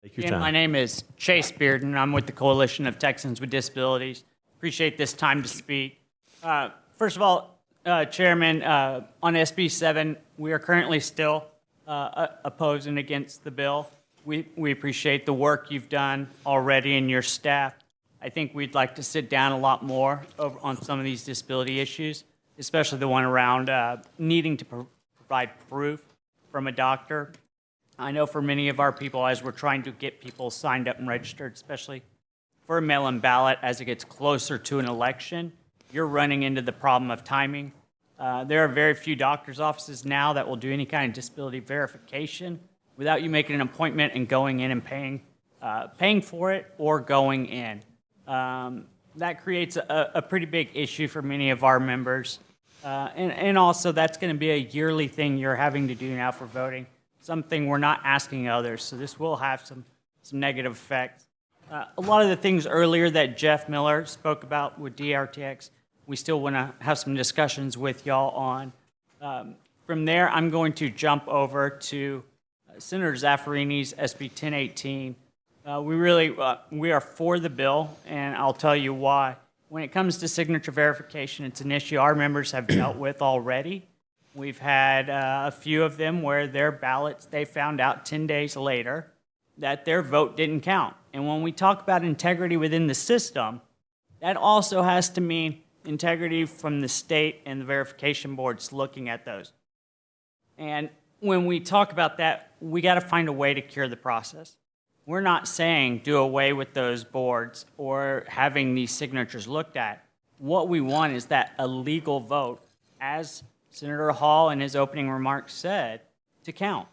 Take your Again, time. my name is Chase Bearden. I'm with the Coalition of Texans with Disabilities. Appreciate this time to speak. First of all, Chairman, on SB 7, we are currently still opposing against the bill. We appreciate the work you've done already and your staff. I think we'd like to sit down a lot more on some of these disability issues, especially the one around needing to provide proof from a doctor. I know for many of our people, as we're trying to get people signed up and registered, especially for a mail-in ballot, as it gets closer to an election, you're running into the problem of timing. There are very few doctor's offices now that will do any kind of disability verification without you making an appointment and going in and paying for it or going in. That creates a pretty big issue for many of our members. And also, that's going to be a yearly thing you're having to do now for voting, something we're not asking others. So this will have some negative effects. A lot of the things earlier that Jeff Miller spoke about with DRTX, we still want to have some discussions with y'all on. From there, I'm going to jump over to Senator Zaffarini's SB 1018. We are for the bill, and I'll tell you why. When it comes to signature verification, it's an issue our members have dealt with already. We've had a few of them where their ballots, they found out 10 days later that their vote didn't count. And when we talk about integrity within the system, that also has to mean integrity from the state and the verification boards looking at those. And when we talk about that, we got to find a way to cure the process. We're not saying do away with those boards or having these signatures looked at. What we want is that a legal vote, as Senator Hall in his opening remarks said, to count.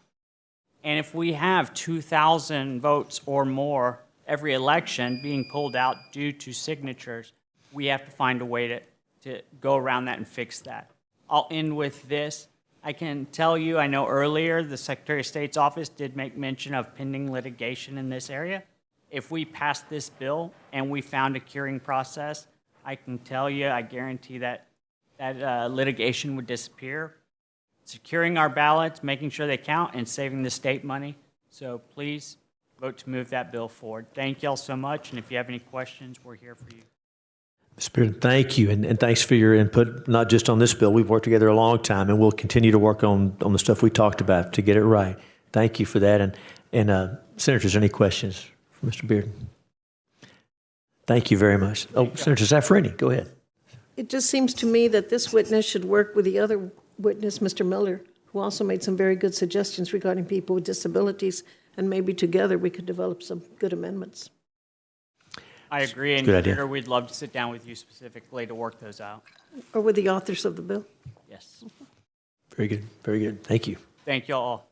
And if we have 2,000 votes or more every election being pulled out due to signatures, we have to find a way to go around that and fix that. I'll end with this. I can tell you, I know earlier the Secretary of State's office did make mention of pending litigation in this area. If we passed this bill and we found a curing process, I can tell you, I guarantee that litigation would disappear. Securing our ballots, making sure they count, and saving the state money. So please vote to move that bill forward. Thank y'all so much, and if you have any questions, we're here for you. Mr. Bearden, thank you, and thanks for your input, not just on this bill. We've worked together a long time, and we'll continue to work on the stuff we talked about to get it right. Thank you for that. And Senators, any questions for Mr. Bearden? Thank you very much. Oh, Senator Zaffarini, go ahead. It just seems to me that this witness should work with the other witness, Mr. Miller, who also made some very good suggestions regarding people with disabilities, and maybe together we could develop some good amendments. I agree, and Senator, we'd love to sit down with you specifically to work those out. Or with the authors of the bill. Yes. Very good. Very good. Thank you. Thank you all.